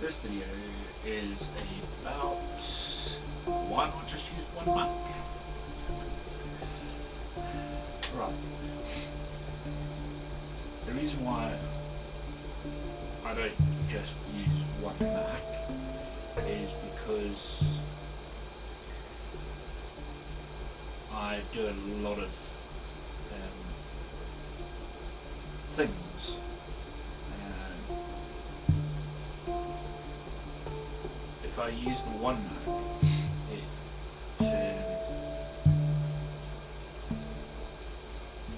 This video is about why not just use one Mac? Right. The reason why I don't just use one Mac is because I do a lot of things. If I use the one Mac,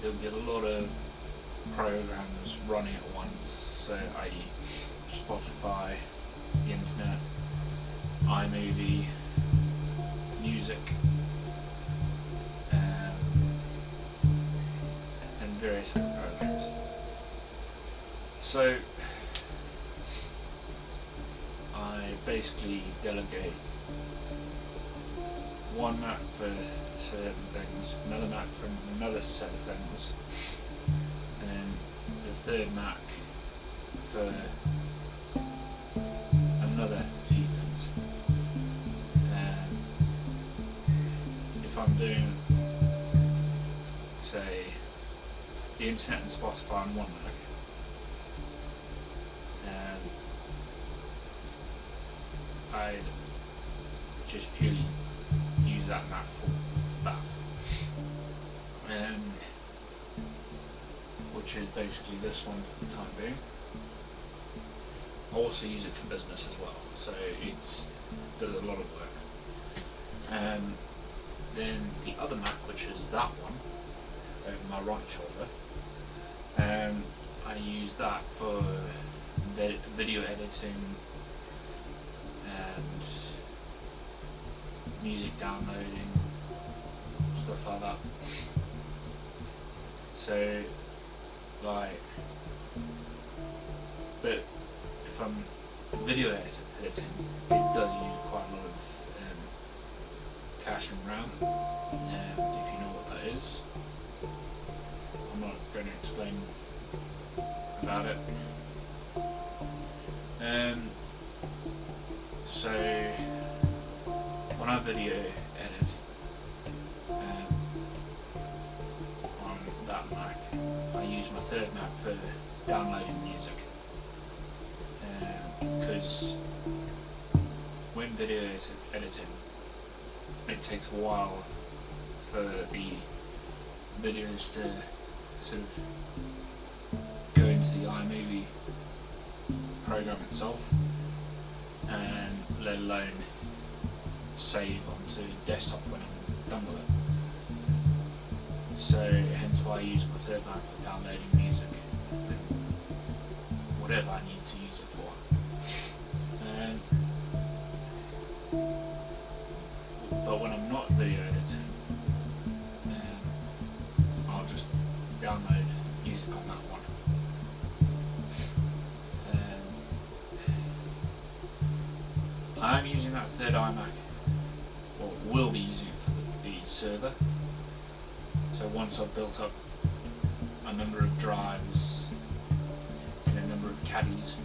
there'll be a lot of programs running at once, so i.e. Spotify, the internet, iMovie, music, and various other programs. So I basically delegate one Mac for certain things, another Mac for another set of things, and then the third Mac for another few things. If I'm doing, say, the internet and Spotify on one Mac, I'd just purely use that Mac for that, which is basically this one for the time being. I also use it for business as well, so it does a lot of work. Then the other Mac, which is that one over my right shoulder, I use that for video editing and music downloading, stuff like that. So, but if I'm video editing, it does use quite a lot of cache and RAM, if you know what that is. I'm not going to explain about it. So when I video edit on that Mac, I use my third Mac for downloading music, because when video editing, it takes a while for the videos to sort of go into the iMovie program itself, and let alone save onto desktop when I'm done with it. So hence why I use my third Mac for downloading music and whatever I need to use it for. But when I'm not video editing, I'll just download music on that one. I'm using that third iMac, or will be using it for the server. So once I've built up a number of drives and a number of caddies,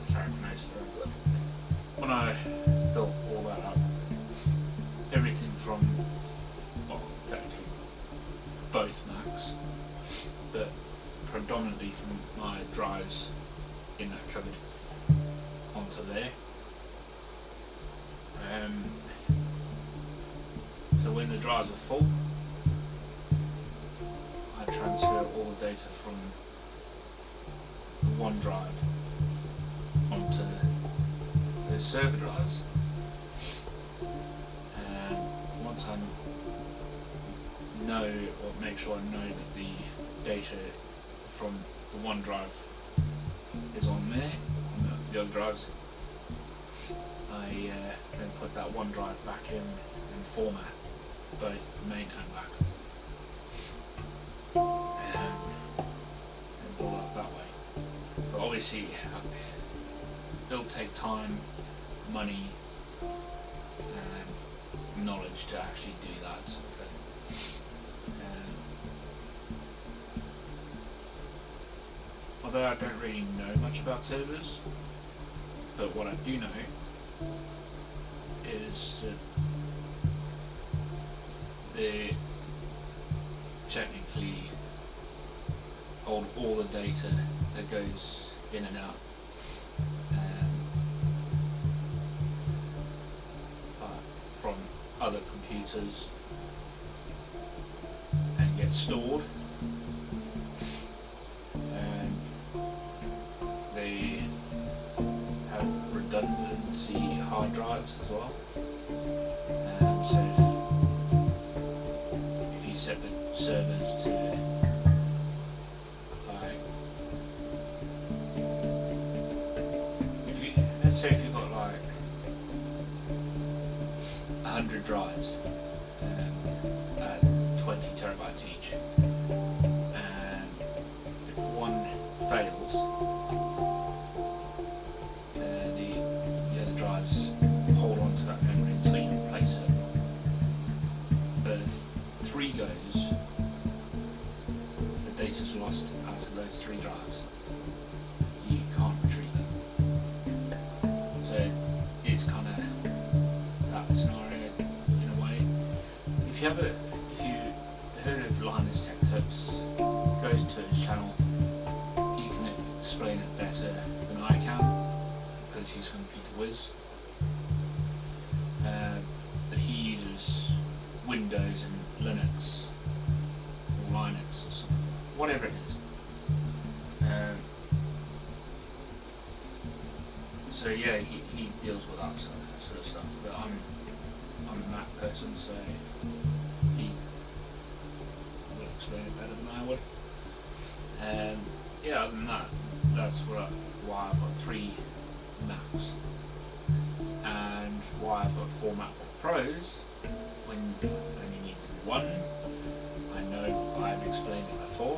sorry, my nose is very good. When I built all that up, everything from, well, technically both Macs, but predominantly from my drives in that cupboard onto there. So when the drives are full, I transfer all the data from one drive onto the server drives, and once I know, or make sure I know that the data from the one drive is on there, on the other drives, I then put that one drive back in and format both the main and back, and build up that way. But obviously it'll take time, money and knowledge to actually do that sort of thing. although I don't really know much about servers, but what I do know is that they technically hold all the data that goes in and out, from other computers, and gets stored, and they have redundancy hard drives as well. So if you set the servers to like, let's say if you've got like 100 drives at 20 terabytes each, and if one fails, the other drives hold on to that memory until you replace it. But if 3 goes, the data's lost out of those 3 drives. You can't retrieve it. So it's kind of that scenario. If you heard of Linus Tech Tips, go to his channel. He can explain it better than I can because he's a computer whiz. But he uses Windows and Linux or Linux or something, whatever it is. So yeah, he deals with that sort of stuff. But I'm a Mac person, so he will explain it better than I would. Yeah, other than that, that's why I've got 3 Macs, and why I've got 4 MacBook Pros when you only need 1. I know I've explained it before.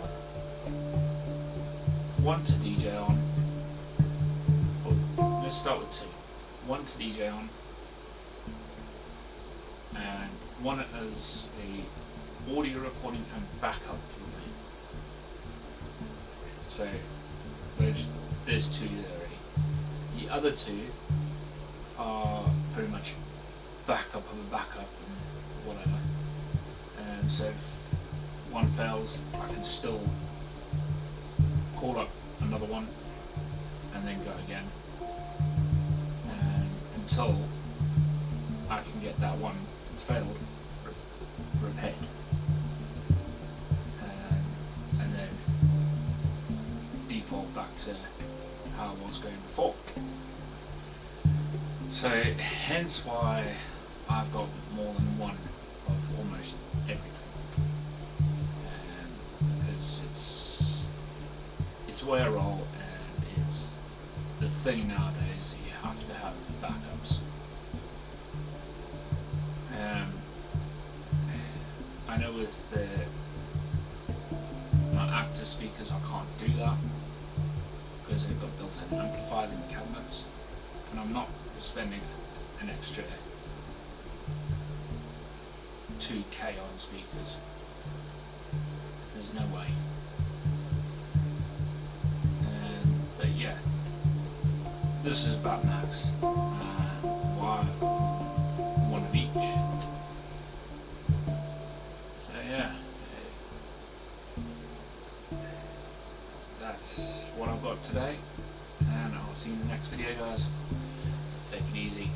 1 to DJ on. Well, let's start with 2. 1 to DJ on, and 1 as a audio recording and backup for me. So there's 2 there already. The other 2 are pretty much backup of a backup and whatever. So if 1 fails, I can still call up another one and then go again, and until I can get that one that's failed repaired, and then default back to how I was going before. So hence why I've got more than 1 of almost everything, because it's the way I roll, and it's the thing nowadays that you have to have backups. I know with my active speakers I can't do that because they've got built-in amplifiers in the cabinets, and I'm not spending an extra 2k on speakers. There's no way. But yeah, this is about Macs, and why I've got 1 of each. So yeah, that's what I've got today, and I'll see you in the next video, guys. Take it easy.